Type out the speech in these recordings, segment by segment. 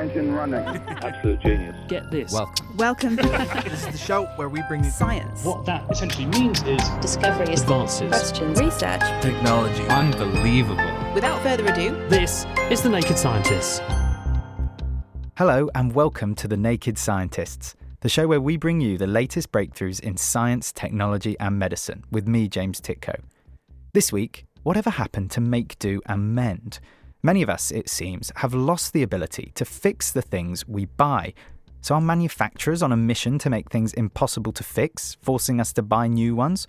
engine running. Absolute genius. Get this. Welcome. This is the show where we bring you Science. What that essentially means is discoveries, Advances. questions, Research. technology. Unbelievable. Without further ado, This is The Naked Scientists. Hello and welcome to The Naked Scientists, the show where we bring you the latest breakthroughs in science, technology and medicine with me, James Titko. This week, whatever happened to make, do and mend? Many of us, it seems, have lost the ability to fix the things we buy. So are manufacturers on a mission to make things impossible to fix, forcing us to buy new ones?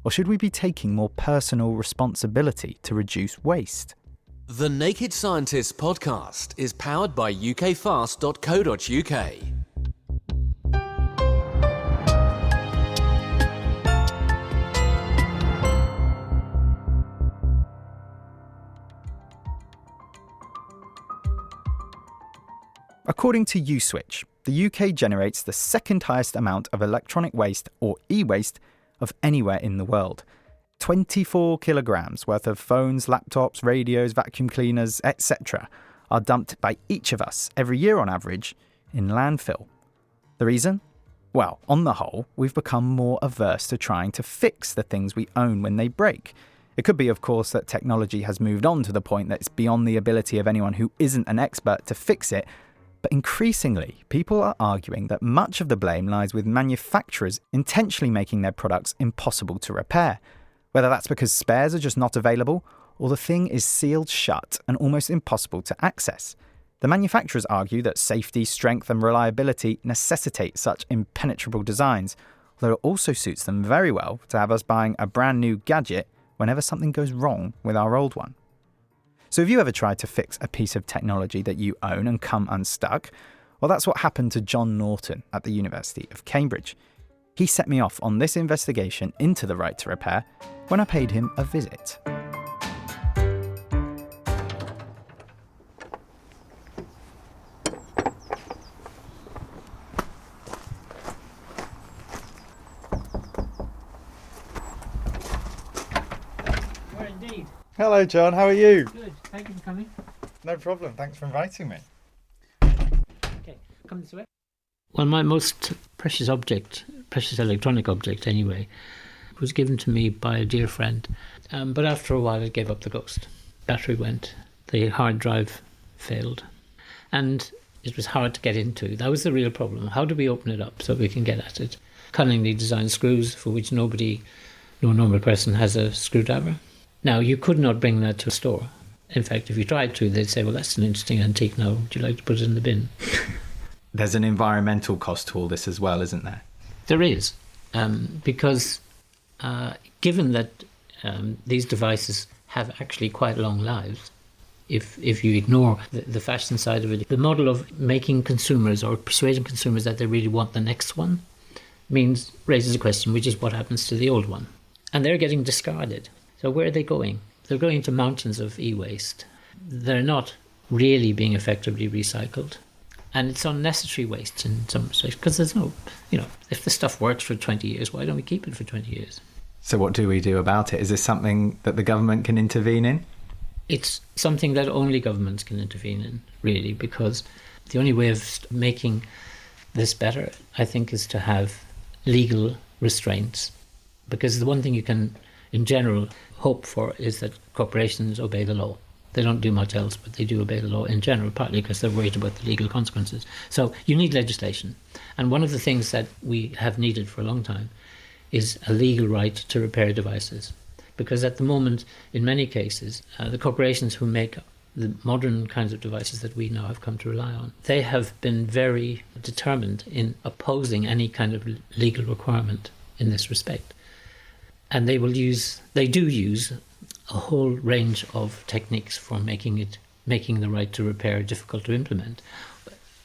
Or should we be taking more personal responsibility to reduce waste? The Naked Scientists podcast is powered by ukfast.co.uk. According to Uswitch, the UK generates the second highest amount of electronic waste, or e-waste, of anywhere in the world. 24 kilograms worth of phones, laptops, radios, vacuum cleaners, etc. are dumped by each of us every year on average in landfill. The reason? Well, on the whole, we've become more averse to trying to fix the things we own when they break. It could be, of course, that technology has moved on to the point that it's beyond the ability of anyone who isn't an expert to fix it. But increasingly, people are arguing that much of the blame lies with manufacturers intentionally making their products impossible to repair. Whether that's because spares are just not available, or the thing is sealed shut and almost impossible to access. The manufacturers argue that safety, strength and reliability necessitate such impenetrable designs, although it also suits them very well to have us buying a brand new gadget whenever something goes wrong with our old one. So have you ever tried to fix a piece of technology that you own and come unstuck? Well, that's what happened to John Norton at the University of Cambridge. He set me off on this investigation into the right to repair when I paid him a visit. indeed. Hello, John. How are you? Good. Thank you for coming. No problem. Thanks for inviting me. Okay, come this way. Well, my most precious electronic object anyway, was given to me by a dear friend. But after a while it gave up the ghost. Battery went, the hard drive failed. And it was hard to get into. That was the real problem. How do we open it up so we can get at it? Cunningly designed screws for which no normal person has a screwdriver. Now, you could not bring that to a store. In fact, if you tried to, they'd say, well, that's an interesting antique now. Would you like to put it in the bin? There's an environmental cost to all this as well, isn't there? There is, because given that these devices have actually quite long lives, if you ignore the fashion side of it, the model of making consumers or persuading consumers that they really want the next one raises a question, which is what happens to the old one? And they're getting discarded. So where are they going? They're going to mountains of e-waste. They're not really being effectively recycled. And it's unnecessary waste in some respects, because there's no, if the stuff works for 20 years, why don't we keep it for 20 years? So what do we do about it? Is this something that the government can intervene in? It's something that only governments can intervene in, really, because the only way of making this better, I think, is to have legal restraints. Because the one thing you can, in general, hope for is that corporations obey the law. They don't do much else, but they do obey the law in general, partly because they're worried about the legal consequences. So you need legislation. And one of the things that we have needed for a long time is a legal right to repair devices. Because at the moment, in many cases, the corporations who make the modern kinds of devices that we now have come to rely on, they have been very determined in opposing any kind of legal requirement in this respect. And they do use a whole range of techniques for making the right to repair difficult to implement.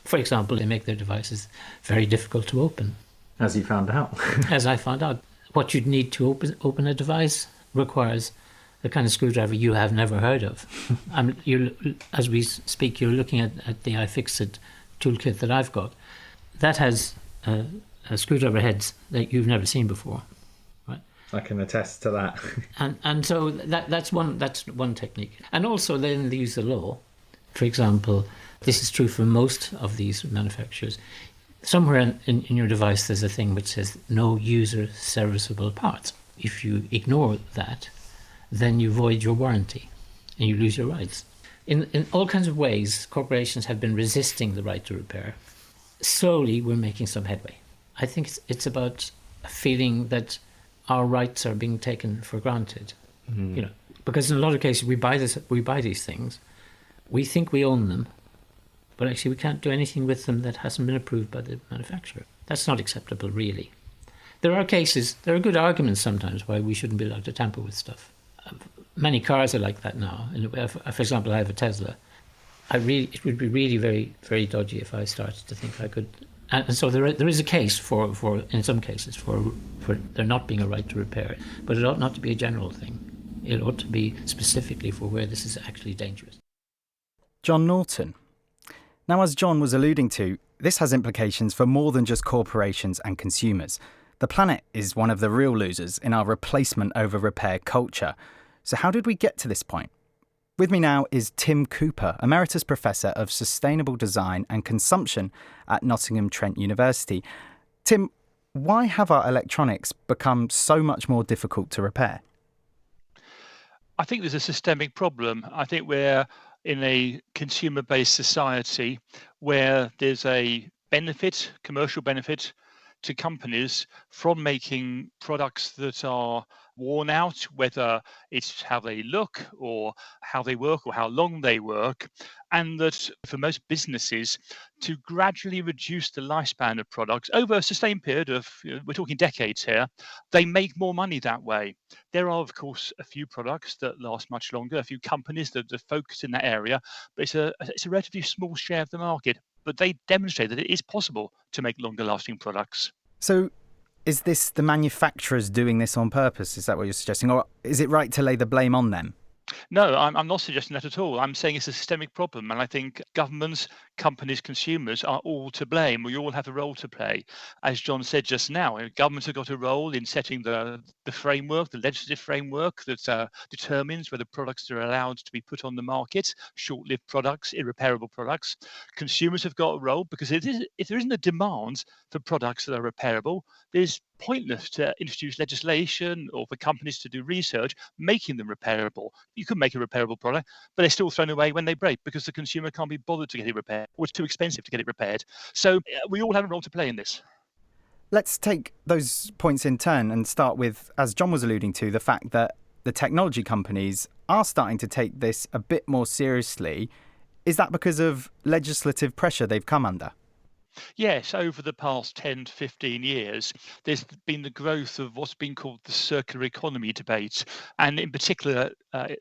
For example, they make their devices very difficult to open. As you found out. As I found out. What you'd need to open a device requires the kind of screwdriver you have never heard of. As we speak, you're looking at the iFixit toolkit that I've got. That has screwdriver heads that you've never seen before. I can attest to that. and so that's one technique. And also then they use the law. For example, This is true for most of these manufacturers. Somewhere in your device there's a thing which says no user serviceable parts. If you ignore that, then you void your warranty and you lose your rights. In all kinds of ways, corporations have been resisting the right to repair. Slowly, we're making some headway. I think it's about a feeling that our rights are being taken for granted. You know, because in a lot of cases we buy these things, we think we own them, but actually we can't do anything with them that hasn't been approved by the manufacturer. That's not acceptable, really. There are good arguments sometimes why we shouldn't be allowed to tamper with stuff. Many cars are like that now. And for example, I have a Tesla. It would be really very, very dodgy if I started to think I could. And so there is a case for in some cases for there not being a right to repair it, but it ought not to be a general thing. It ought to be specifically for where this is actually dangerous. John Norton. Now, as John was alluding to, this has implications for more than just corporations and consumers. The planet is one of the real losers in our replacement over repair culture. So how did we get to this point? With me now is Tim Cooper, Emeritus Professor of Sustainable Design and Consumption at Nottingham Trent University. Tim, why have our electronics become so much more difficult to repair? I think there's a systemic problem. I think we're in a consumer-based society where there's a benefit, commercial benefit, to companies from making products that are worn out, whether it's how they look or how they work or how long they work, and that for most businesses to gradually reduce the lifespan of products over a sustained period of, we're talking decades here, they make more money that way. There are, of course, a few products that last much longer, a few companies that are focused in that area, but it's a relatively small share of the market. But they demonstrate that it is possible to make longer lasting products. So is this the manufacturers doing this on purpose? Is that what you're suggesting? Or is it right to lay the blame on them? No, I'm not suggesting that at all. I'm saying it's a systemic problem. And I think governments, companies, consumers are all to blame. We all have a role to play. As John said just now, governments have got a role in setting the framework, the legislative framework that determines whether products are allowed to be put on the market, short-lived products, irreparable products. Consumers have got a role because if there isn't a demand for products that are repairable, there's pointless to introduce legislation or for companies to do research making them repairable. You could make a repairable product, but they're still thrown away when they break because the consumer can't be bothered to get it repaired or it's too expensive to get it repaired. So we all have a role to play in this. Let's take those points in turn and start with, as John was alluding to, the fact that the technology companies are starting to take this a bit more seriously. Is that because of legislative pressure they've come under? Yes, over the past 10 to 15 years, there's been the growth of what's been called the circular economy debate. And in particular,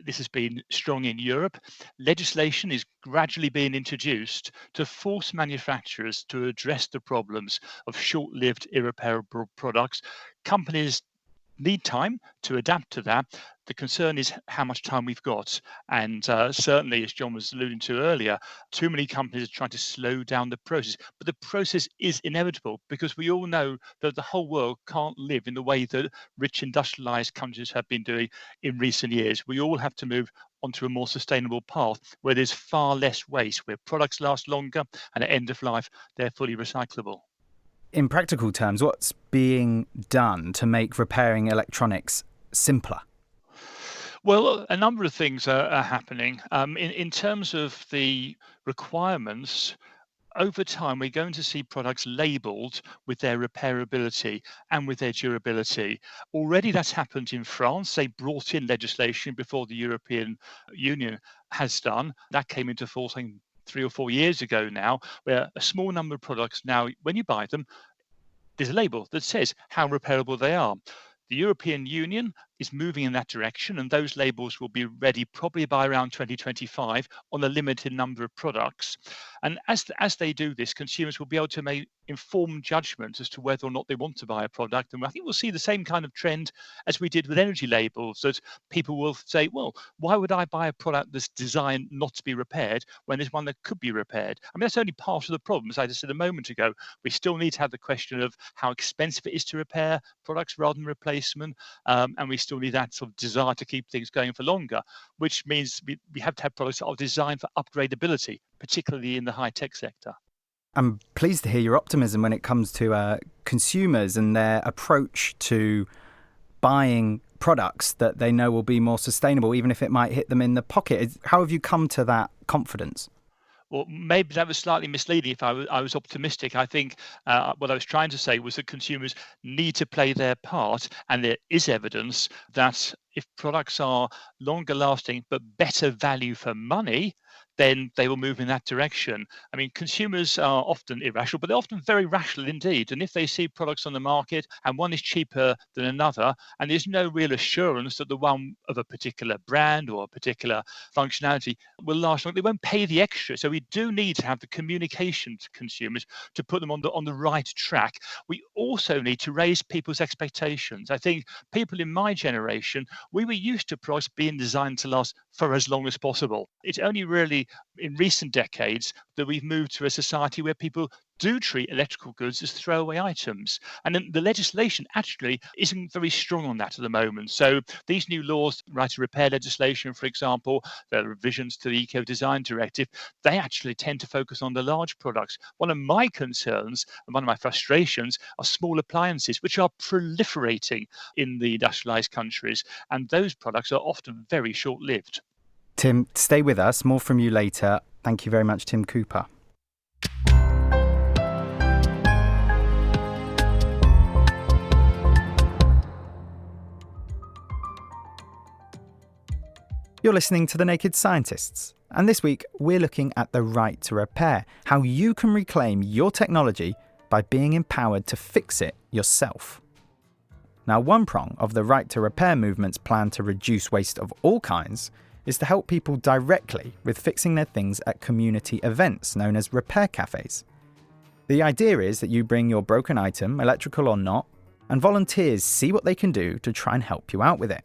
this has been strong in Europe. Legislation is gradually being introduced to force manufacturers to address the problems of short-lived, irreparable products. Companies need time to adapt to that. The concern is how much time we've got. And certainly, as John was alluding to earlier, too many companies are trying to slow down the process. But the process is inevitable because we all know that the whole world can't live in the way that rich industrialized countries have been doing in recent years. We all have to move onto a more sustainable path where there's far less waste, where products last longer and at end of life, they're fully recyclable. In practical terms, what's being done to make repairing electronics simpler? Well, a number of things are happening. In terms of the requirements, over time, we're going to see products labelled with their repairability and with their durability. Already that's happened in France. They brought in legislation before the European Union has done. That came into force, I think, 3 or 4 years ago now, where a small number of products now, when you buy them, there's a label that says how repairable they are. The European Union is moving in that direction, and those labels will be ready probably by around 2025 on a limited number of products. And as they do this, consumers will be able to make informed judgments as to whether or not they want to buy a product. And I think we'll see the same kind of trend as we did with energy labels, that people will say, well, why would I buy a product that's designed not to be repaired when there's one that could be repaired? I mean, that's only part of the problem. As I just said a moment ago, we still need to have the question of how expensive it is to repair products rather than replacement. And we still still need that sort of desire to keep things going for longer, which means we have to have products that are designed for upgradability, particularly in the high-tech sector. I'm pleased to hear your optimism when it comes to consumers and their approach to buying products that they know will be more sustainable, even if it might hit them in the pocket. How have you come to that confidence? Well, maybe that was slightly misleading if I was optimistic. I think what I was trying to say was that consumers need to play their part, and there is evidence that if products are longer lasting but better value for money, then they will move in that direction. I mean, consumers are often irrational, but they're often very rational indeed. And if they see products on the market and one is cheaper than another, and there's no real assurance that the one of a particular brand or a particular functionality will last long, they won't pay the extra. So we do need to have the communication to consumers to put them on the right track. We also need to raise people's expectations. I think people in my generation, we were used to products being designed to last for as long as possible. It's only really in recent decades that we've moved to a society where people do treat electrical goods as throwaway items. And then the legislation actually isn't very strong on that at the moment. So these new laws, right to repair legislation, for example, the revisions to the Eco Design Directive, they actually tend to focus on the large products. One of my concerns and one of my frustrations are small appliances, which are proliferating in the industrialized countries. And those products are often very short-lived. Tim, stay with us. More from you later. Thank you very much, Tim Cooper. You're listening to The Naked Scientists, and this week we're looking at the right to repair, how you can reclaim your technology by being empowered to fix it yourself. Now, one prong of the right to repair movement's plan to reduce waste of all kinds is to help people directly with fixing their things at community events known as repair cafes. The idea is that you bring your broken item, electrical or not, and volunteers see what they can do to try and help you out with it.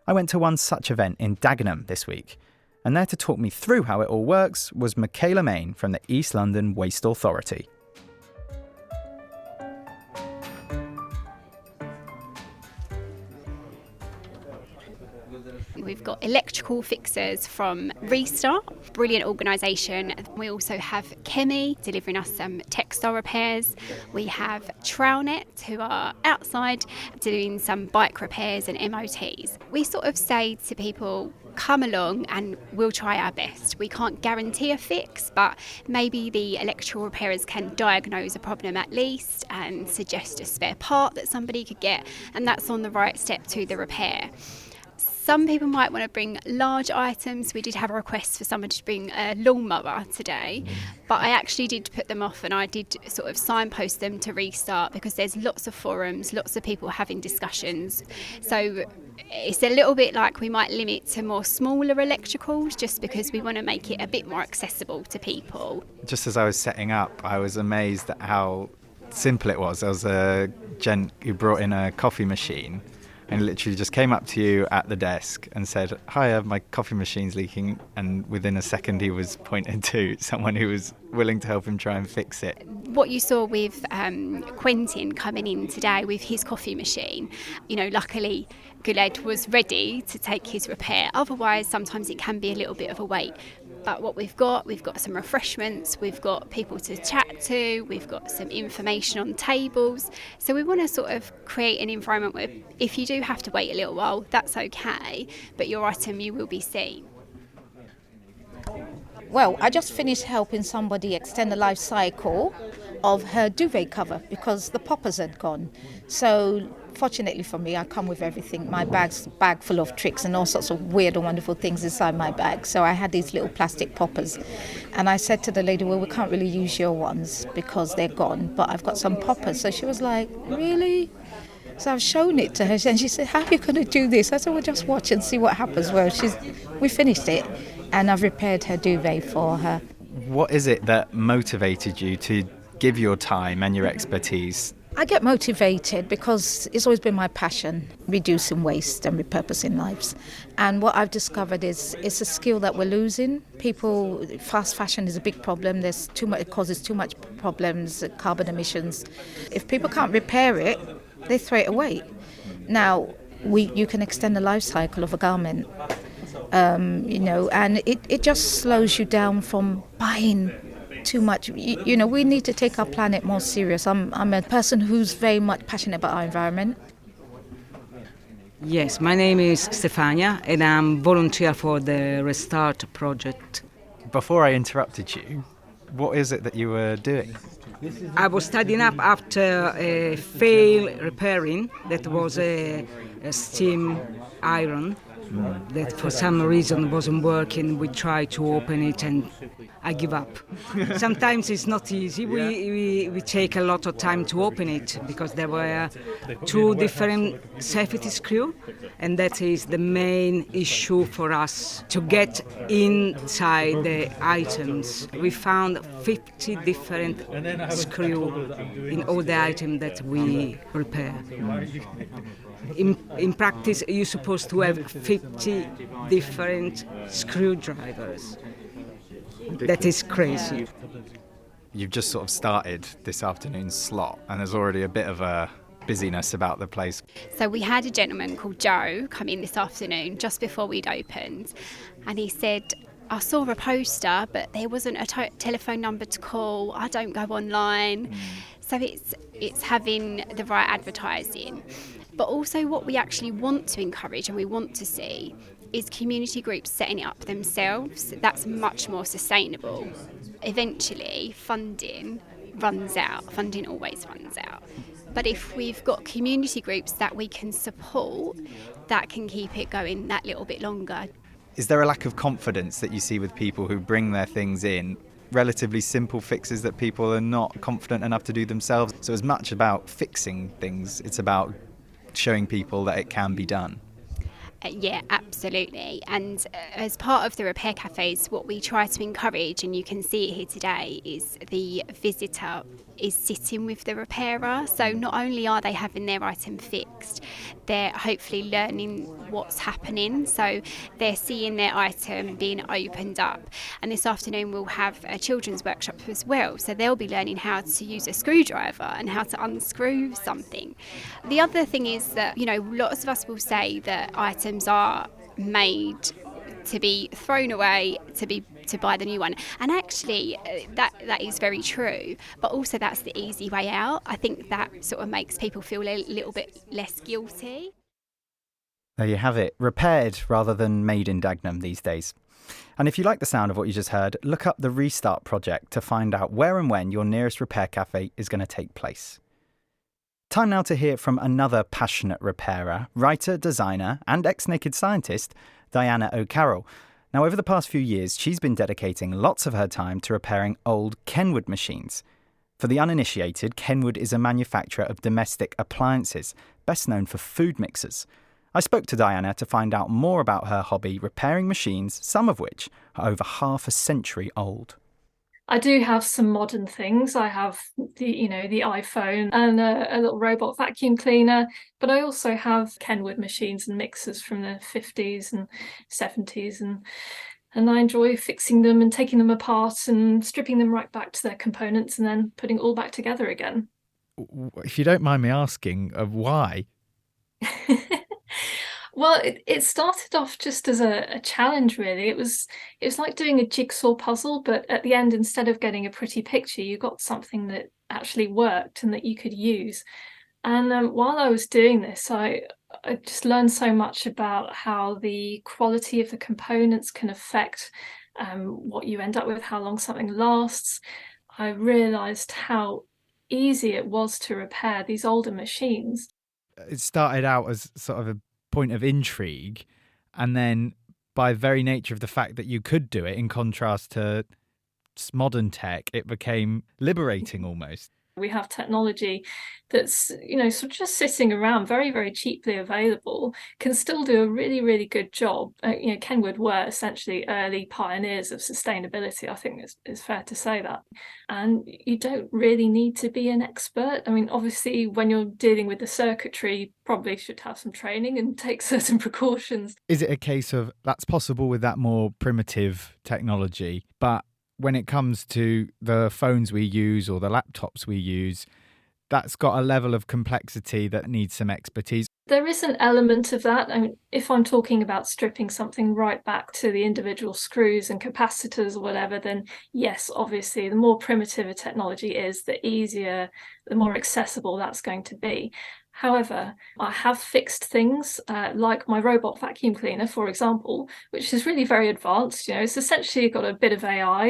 I went to one such event in Dagenham this week, and there to talk me through how it all works was Michaela Main from the East London Waste Authority. We've got electrical fixers from Restart, brilliant organisation. We also have Chemi delivering us some textile repairs. We have Trailnet, who are outside doing some bike repairs and MOTs. We sort of say to people, come along and we'll try our best. We can't guarantee a fix, but maybe the electrical repairers can diagnose a problem at least and suggest a spare part that somebody could get, and that's on the right step to the repair. Some people might want to bring large items. We did have a request for someone to bring a lawnmower today, but I actually did put them off and I did sort of signpost them to Restart because there's lots of forums, lots of people having discussions. So it's a little bit like we might limit to more smaller electricals just because we want to make it a bit more accessible to people. Just as I was setting up, I was amazed at how simple it was. There was a gent who brought in a coffee machine and literally just came up to you at the desk and said, "Hiya, my coffee machine's leaking." And within a second, he was pointed to someone who was willing to help him try and fix it. What you saw with Quentin coming in today with his coffee machine, luckily Guled was ready to take his repair. Otherwise, sometimes it can be a little bit of a wait. But what we've got some refreshments, we've got people to chat to, we've got some information on tables. So we want to sort of create an environment where if you do have to wait a little while, that's okay, but your item, you will be seen. Well, I just finished helping somebody extend the life cycle of her duvet cover because the poppers had gone. So fortunately for me, I come with everything. My bag full of tricks and all sorts of weird and wonderful things inside my bag. So I had these little plastic poppers. And I said to the lady, well, we can't really use your ones because they're gone, but I've got some poppers. So she was like, really? So I've shown it to her and she said, how are you going to do this? I said, well, just watch and see what happens. Well, we finished it and I've repaired her duvet for her. What is it that motivated you to give your time and your expertise? I get motivated because it's always been my passion, reducing waste and repurposing lives. And what I've discovered is it's a skill that we're losing. Fast fashion is a big problem. It causes too much problems, carbon emissions. If people can't repair it, they throw it away. Now, you can extend the life cycle of a garment. And it just slows you down from buying too much. We need to take our planet more serious. I'm a person who's very much passionate about our environment. Yes, my name is Stefania and I'm volunteer for the Restart project. Before I interrupted you, what is it that you were doing? I was studying up after a fail repairing that was a steam iron that for some reason wasn't working. We tried to open it and I give up. Sometimes it's not easy. We take a lot of time to open it because there were 2 different safety screws, and that is the main issue for us to get inside the items. We found 50 different screws in all the items that we repair. In practice, you're supposed to have 50 different screwdrivers. That is crazy. You've just sort of started this afternoon's slot, and there's already a bit of a busyness about the place. So we had a gentleman called Joe come in this afternoon just before we'd opened, and he said, I saw a poster, but there wasn't a telephone number to call. I don't go online. So it's having the right advertising. But also what we actually want to encourage and we want to see is community groups setting it up themselves. That's much more sustainable. Eventually, funding runs out. Funding always runs out. But if we've got community groups that we can support, that can keep it going that little bit longer. Is there a lack of confidence that you see with people who bring their things in? Relatively simple fixes that people are not confident enough to do themselves. So as much about fixing things, it's about showing people that it can be done. Yeah, absolutely. And as part of the repair cafes, what we try to encourage, and you can see it here today, is the visitor is sitting with the repairer. So not only are they having their item fixed, they're hopefully learning what's happening. So they're seeing their item being opened up. And this afternoon we'll have a children's workshop as well. So they'll be learning how to use a screwdriver and how to unscrew something. The other thing is that, lots of us will say that items are made to be thrown away, to buy the new one. And actually, that is very true. But also that's the easy way out. I think that sort of makes people feel a little bit less guilty. There you have it. Repaired rather than made in Dagenham these days. And if you like the sound of what you just heard, look up the Restart project to find out where and when your nearest repair cafe is going to take place. Time now to hear from another passionate repairer, writer, designer and ex-Naked Scientist, Diana O'Carroll. Now, over the past few years, she's been dedicating lots of her time to repairing old Kenwood machines. For the uninitiated, Kenwood is a manufacturer of domestic appliances, best known for food mixers. I spoke to Diana to find out more about her hobby repairing machines, some of which are over half a century old. I do have some modern things. I have the iPhone and a little robot vacuum cleaner, but I also have Kenwood machines and mixers from the 50s and 70s, and I enjoy fixing them and taking them apart and stripping them right back to their components and then putting it all back together again. If you don't mind me asking, why? Well, it started off just as a challenge, really. It was like doing a jigsaw puzzle, but at the end, instead of getting a pretty picture, you got something that actually worked and that you could use. And while I was doing this, I just learned so much about how the quality of the components can affect what you end up with, how long something lasts. I realised how easy it was to repair these older machines. It started out as sort of a point of intrigue, and then by very nature of the fact that you could do it, in contrast to modern tech, it became liberating almost. We have technology that's, sort of just sitting around, very, very cheaply available, can still do a really, really good job. Kenwood were essentially early pioneers of sustainability. I think it's fair to say that. And you don't really need to be an expert. I mean, obviously, when you're dealing with the circuitry, you probably should have some training and take certain precautions. Is it a case of that's possible with that more primitive technology, but when it comes to the phones we use or the laptops we use, that's got a level of complexity that needs some expertise? There is an element of that. I mean, if I'm talking about stripping something right back to the individual screws and capacitors or whatever, then yes, obviously, the more primitive a technology is, the easier, the more accessible that's going to be. However, I have fixed things like my robot vacuum cleaner, for example, which is really very advanced. It's essentially got a bit of AI.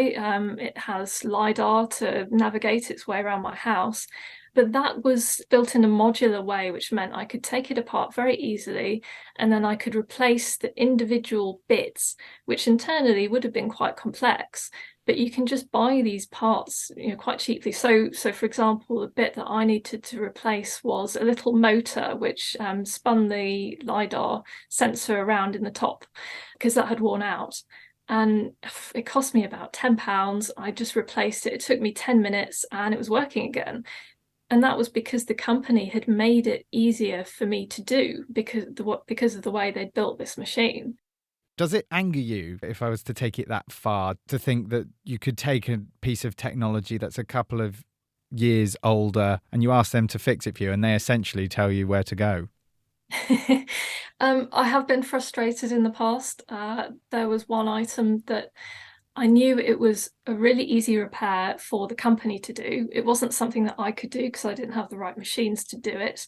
It has LiDAR to navigate its way around my house. But that was built in a modular way, which meant I could take it apart very easily, and then I could replace the individual bits, which internally would have been quite complex. But you can just buy these parts, quite cheaply. So for example, the bit that I needed to replace was a little motor which spun the LiDAR sensor around in the top because that had worn out. And it cost me about £10. I just replaced it. It took me 10 minutes and it was working again. And that was because the company had made it easier for me to do because of the way they'd built this machine. Does it anger you, if I was to take it that far, to think that you could take a piece of technology that's a couple of years older and you ask them to fix it for you and they essentially tell you where to go? I have been frustrated in the past. There was one item that I knew it was a really easy repair for the company to do. It wasn't something that I could do because I didn't have the right machines to do it.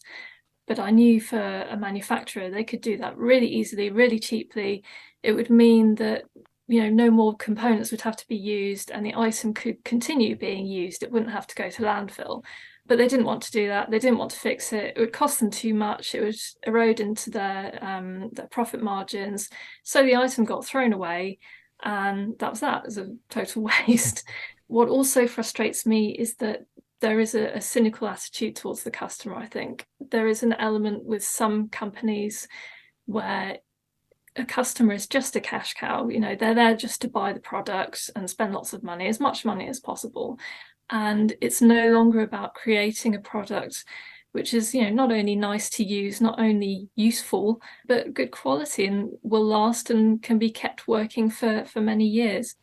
But I knew for a manufacturer, they could do that really easily, really cheaply. It would mean that, no more components would have to be used and the item could continue being used. It wouldn't have to go to landfill. But they didn't want to do that. They didn't want to fix it. It would cost them too much. It would erode into their profit margins. So the item got thrown away. And that was that. It was a total waste. What also frustrates me is that there is a cynical attitude towards the customer, I think. There is an element with some companies where a customer is just a cash cow. They're there just to buy the product and spend lots of money, as much money as possible. And it's no longer about creating a product which is, not only nice to use, not only useful, but good quality and will last and can be kept working for many years.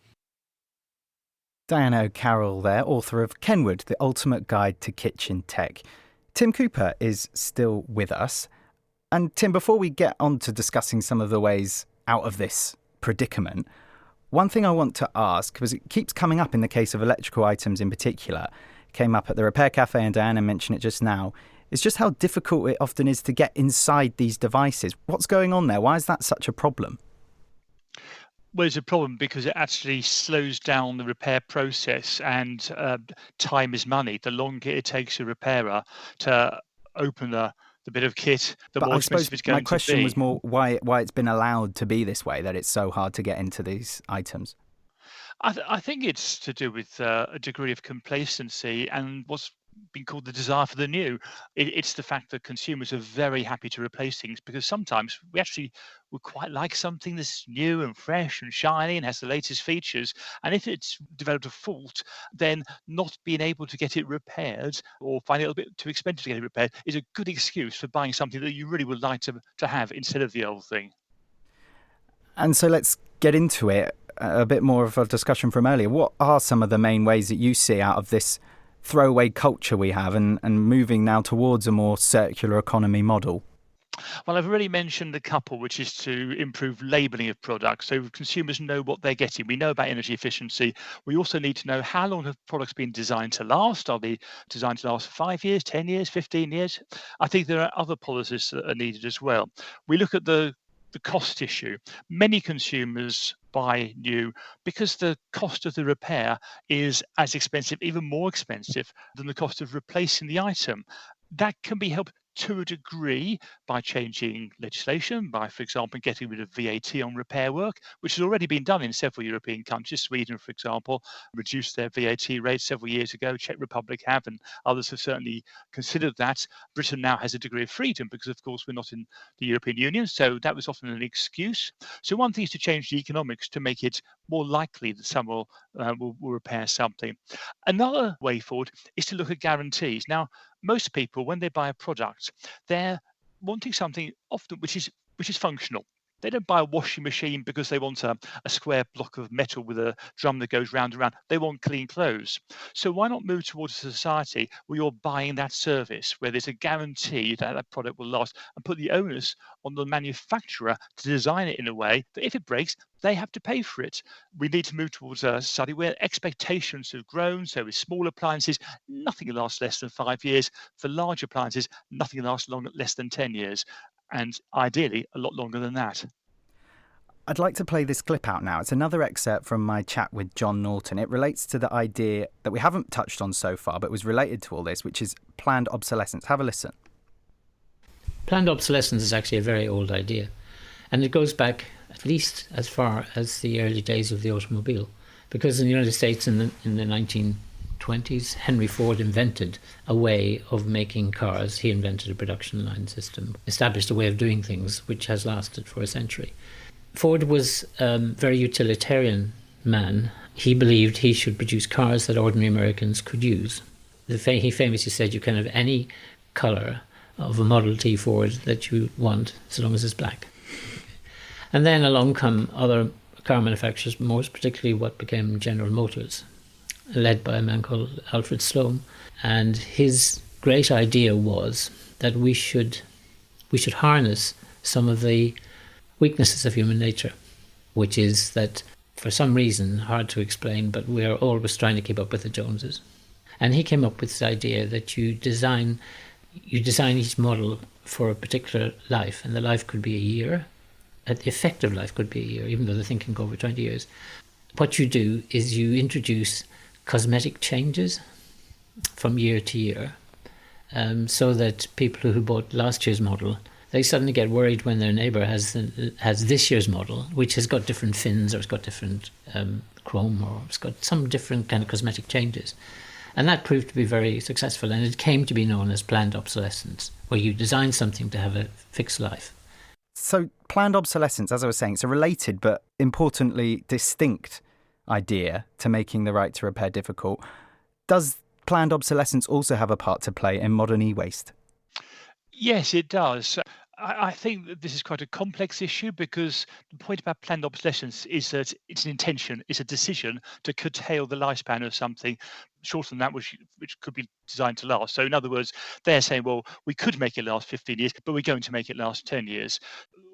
Diana O'Carroll there, author of Kenwood, The Ultimate Guide to Kitchen Tech. Tim Cooper is still with us. And Tim, before we get on to discussing some of the ways out of this predicament, one thing I want to ask, because it keeps coming up in the case of electrical items in particular, it came up at the Repair Cafe and Diana mentioned it just now, is just how difficult it often is to get inside these devices. What's going on there? Why is that such a problem? Well, it's a problem because it actually slows down the repair process, and time is money. The longer it takes a repairer to open the bit of kit, the more expensive it's going to be. My question was more why it's been allowed to be this way, that it's so hard to get into these items. I think it's to do with a degree of complacency and what's been called the desire for the new. It's the fact that consumers are very happy to replace things because sometimes we actually would quite like something that's new and fresh and shiny and has the latest features. And if it's developed a fault, then not being able to get it repaired or finding it a little bit too expensive to get it repaired is a good excuse for buying something that you really would like to have instead of the old thing. And so let's get into it. A bit more of a discussion from earlier. What are some of the main ways that you see out of this throwaway culture we have and moving now towards a more circular economy model? Well, I've already mentioned a couple, which is to improve labelling of products so consumers know what they're getting. We know about energy efficiency. We also need to know how long have products been designed to last. Are they designed to last for 5 years, 10 years, 15 years? I think there are other policies that are needed as well. We look at the cost issue. Many consumers buy new because the cost of the repair is as expensive, even more expensive than the cost of replacing the item. That can be helped to a degree by changing legislation, by, for example, getting rid of VAT on repair work, which has already been done in several European countries. Sweden, for example, reduced their VAT rate several years ago. Czech Republic have, and others have certainly considered that. Britain now has a degree of freedom because, of course, we're not in the European Union, so that was often an excuse. So one thing is to change the economics to make it more likely that someone will repair something. Another way forward is to look at guarantees. Now, most people, when they buy a product, they're wanting something often which is functional. They don't buy a washing machine because they want a square block of metal with a drum that goes round and round. They want clean clothes. So why not move towards a society where you're buying that service, where there's a guarantee that that product will last, and put the onus on the manufacturer to design it in a way that if it breaks, they have to pay for it. We need to move towards a society where expectations have grown. So with small appliances, nothing will last less than 5 years. For large appliances, nothing will last less than 10 years. And ideally, a lot longer than that. I'd like to play this clip out now. It's another excerpt from my chat with John Norton. It relates to the idea that we haven't touched on so far, but was related to all this, which is planned obsolescence. Have a listen. Planned obsolescence is actually a very old idea, and it goes back at least as far as the early days of the automobile, because in the United States in the 1920s, Henry Ford invented a way of making cars. He invented a production line system, established a way of doing things which has lasted for a century. Ford was a very utilitarian man. He believed he should produce cars that ordinary Americans could use. He famously said you can have any colour of a Model T Ford that you want, as long as it's black. And then along come other car manufacturers, most particularly what became General Motors, led by a man called Alfred Sloan. And his great idea was that we should harness some of the weaknesses of human nature, which is that for some reason, hard to explain, but we're always trying to keep up with the Joneses. And he came up with this idea that you design each model for a particular life, and the life could be a year. The effective life could be a year, even though the thing can go over 20 years. What you do is you introduce cosmetic changes from year to year, so that people who bought last year's model, they suddenly get worried when their neighbour has this year's model, which has got different fins, or it's got different chrome, or it's got some different kind of cosmetic changes. And that proved to be very successful, and it came to be known as planned obsolescence, where you design something to have a fixed life. So planned obsolescence, as I was saying, it's a related but importantly distinct idea to making the right to repair difficult. Does planned obsolescence also have a part to play in modern e-waste? Yes, it does. I think that this is quite a complex issue, because the point about planned obsolescence is that it's an intention, it's a decision to curtail the lifespan of something shorter than that which could be designed to last. So in other words, they're saying, well, we could make it last 15 years, but we're going to make it last 10 years.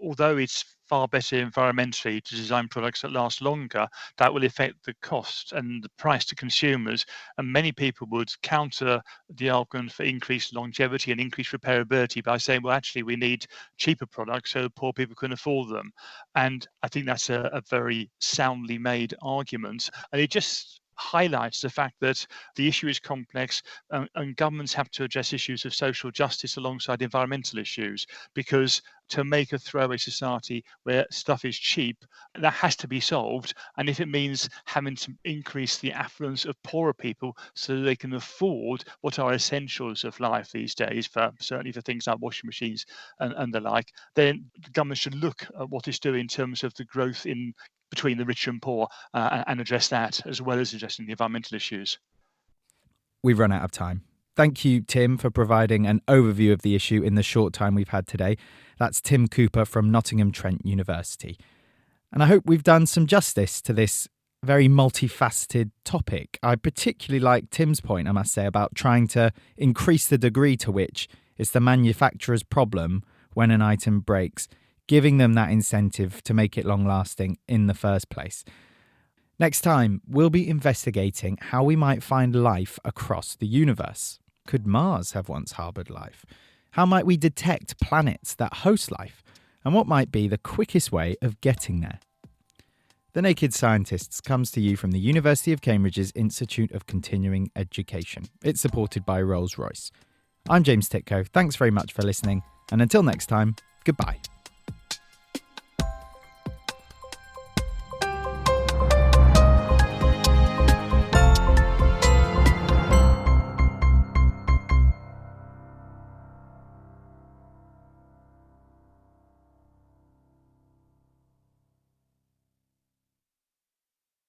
Although it's far better environmentally to design products that last longer, that will affect the cost and the price to consumers. And many people would counter the argument for increased longevity and increased repairability by saying, well, actually, we need cheaper products so poor people can afford them. And I think that's a very soundly made argument. And it just highlights the fact that the issue is complex, and governments have to address issues of social justice alongside environmental issues, because to make a throwaway society where stuff is cheap, that has to be solved. And if it means having to increase the affluence of poorer people so they can afford what are essentials of life these days, certainly for things like washing machines and the like, then the government should look at what it's doing in terms of the growth between the rich and poor, and address that, as well as addressing the environmental issues. We've run out of time. Thank you, Tim, for providing an overview of the issue in the short time we've had today. That's Tim Cooper from Nottingham Trent University. And I hope we've done some justice to this very multifaceted topic. I particularly like Tim's point, I must say, about trying to increase the degree to which it's the manufacturer's problem when an item breaks, giving them that incentive to make it long-lasting in the first place. Next time, we'll be investigating how we might find life across the universe. Could Mars have once harboured life? How might we detect planets that host life? And what might be the quickest way of getting there? The Naked Scientists comes to you from the University of Cambridge's Institute of Continuing Education. It's supported by Rolls-Royce. I'm James Titko. Thanks very much for listening. And until next time, goodbye.